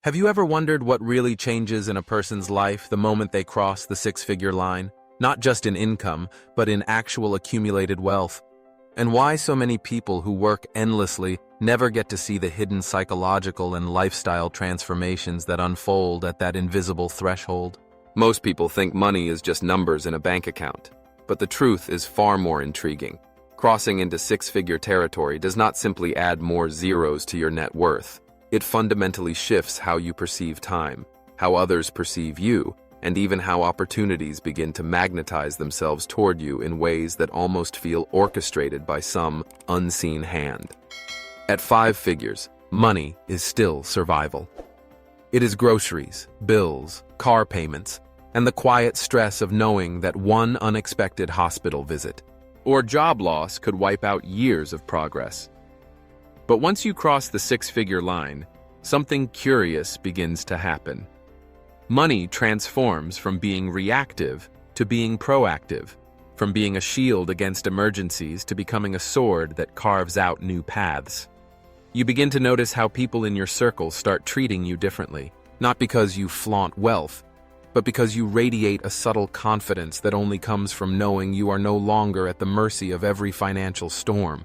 Have you ever wondered what really changes in a person's life the moment they cross the six-figure line? Not just in income, but in actual accumulated wealth. And why so many people who work endlessly never get to see the hidden psychological and lifestyle transformations that unfold at that invisible threshold? Most people think money is just numbers in a bank account. But the truth is far more intriguing. Crossing into six-figure territory does not simply add more zeros to your net worth. It fundamentally shifts how you perceive time, how others perceive you, and even how opportunities begin to magnetize themselves toward you in ways that almost feel orchestrated by some unseen hand. At 5 figures, money is still survival. It is groceries, bills, car payments, and the quiet stress of knowing that one unexpected hospital visit or job loss could wipe out years of progress. But once you cross the six-figure line, something curious begins to happen. Money transforms from being reactive to being proactive, from being a shield against emergencies to becoming a sword that carves out new paths. You begin to notice how people in your circle start treating you differently, not because you flaunt wealth, but because you radiate a subtle confidence that only comes from knowing you are no longer at the mercy of every financial storm.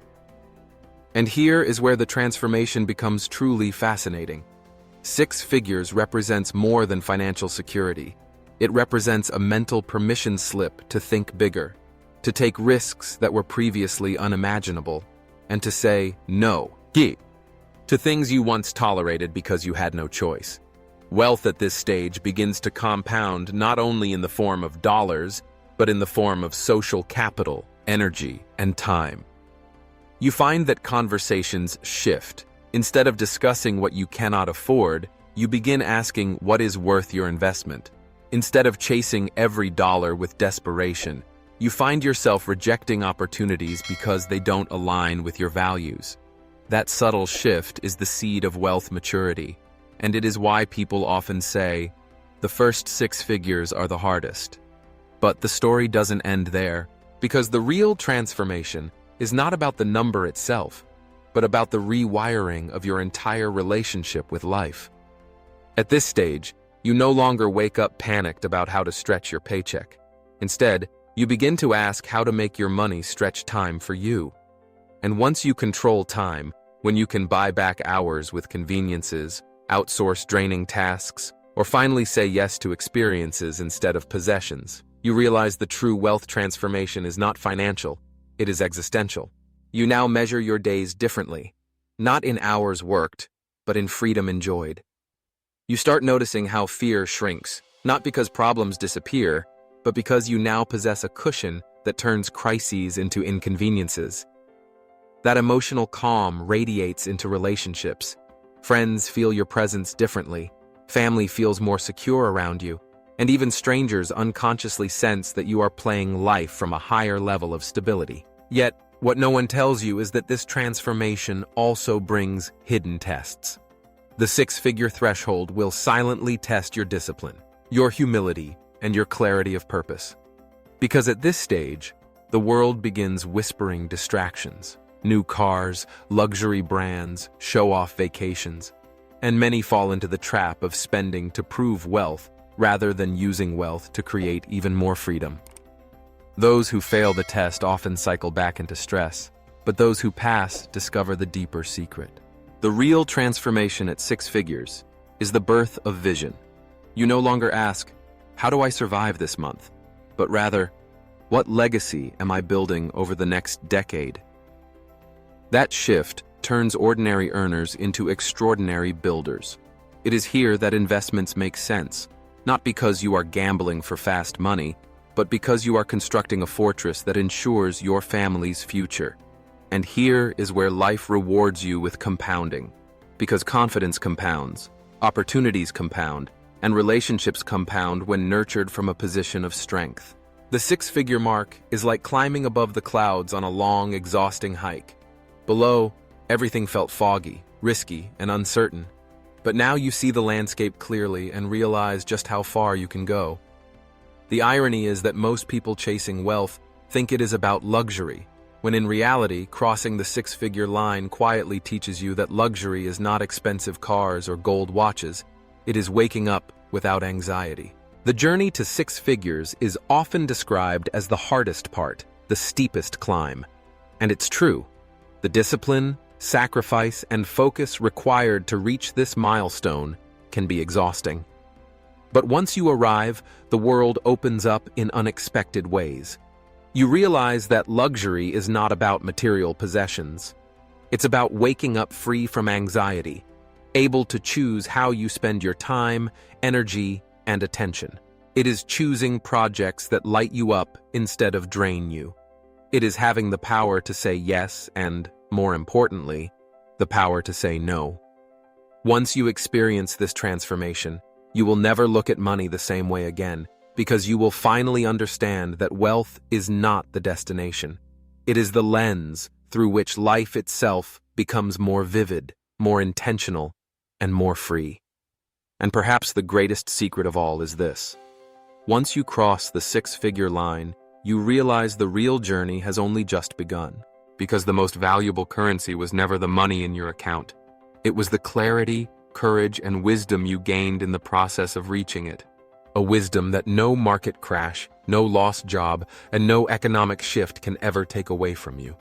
And here is where the transformation becomes truly fascinating. 6 figures represents more than financial security. It represents a mental permission slip to think bigger, to take risks that were previously unimaginable, and to say no to things you once tolerated because you had no choice. Wealth at this stage begins to compound not only in the form of dollars, but in the form of social capital, energy, and time. You find that conversations shift. Instead of discussing what you cannot afford, you begin asking what is worth your investment. Instead of chasing every dollar with desperation, you find yourself rejecting opportunities because they don't align with your values. That subtle shift is the seed of wealth maturity, and it is why people often say, the first 6 figures are the hardest. But the story doesn't end there, because the real transformation is not about the number itself, but about the rewiring of your entire relationship with life. At this stage, you no longer wake up panicked about how to stretch your paycheck. Instead, you begin to ask how to make your money stretch time for you. And once you control time, when you can buy back hours with conveniences, outsource draining tasks, or finally say yes to experiences instead of possessions, you realize the true wealth transformation is not financial. It is existential. You now measure your days differently, not in hours worked, but in freedom enjoyed. You start noticing how fear shrinks, not because problems disappear, but because you now possess a cushion that turns crises into inconveniences. That emotional calm radiates into relationships. Friends feel your presence differently, family feels more secure around you, and even strangers unconsciously sense that you are playing life from a higher level of stability. Yet, what no one tells you is that this transformation also brings hidden tests. The 6-figure threshold will silently test your discipline, your humility, and your clarity of purpose. Because at this stage, the world begins whispering distractions, new cars, luxury brands, show-off vacations, and many fall into the trap of spending to prove wealth rather than using wealth to create even more freedom. Those who fail the test often cycle back into stress, but those who pass discover the deeper secret. The real transformation at 6 figures is the birth of vision. You no longer ask, how do I survive this month? But rather, what legacy am I building over the next decade? That shift turns ordinary earners into extraordinary builders. It is here that investments make sense, not because you are gambling for fast money, but because you are constructing a fortress that ensures your family's future. And here is where life rewards you with compounding. Because confidence compounds, opportunities compound, and relationships compound when nurtured from a position of strength. The 6-figure mark is like climbing above the clouds on a long, exhausting hike. Below, everything felt foggy, risky, and uncertain. But now you see the landscape clearly and realize just how far you can go. The irony is that most people chasing wealth think it is about luxury, when in reality, crossing the 6-figure line quietly teaches you that luxury is not expensive cars or gold watches. It is waking up without anxiety. The journey to six figures is often described as the hardest part, the steepest climb. And it's true. The discipline, sacrifice, and focus required to reach this milestone can be exhausting. But once you arrive, the world opens up in unexpected ways. You realize that luxury is not about material possessions. It's about waking up free from anxiety, able to choose how you spend your time, energy, and attention. It is choosing projects that light you up instead of drain you. It is having the power to say yes and, more importantly, the power to say no. Once you experience this transformation, you will never look at money the same way again, because you will finally understand that wealth is not the destination. It is the lens through which life itself becomes more vivid, more intentional, and more free. And perhaps the greatest secret of all is this. Once you cross the six-figure line, you realize the real journey has only just begun, because the most valuable currency was never the money in your account. It was the clarity, courage, and wisdom you gained in the process of reaching it. A wisdom that no market crash, no lost job, and no economic shift can ever take away from you.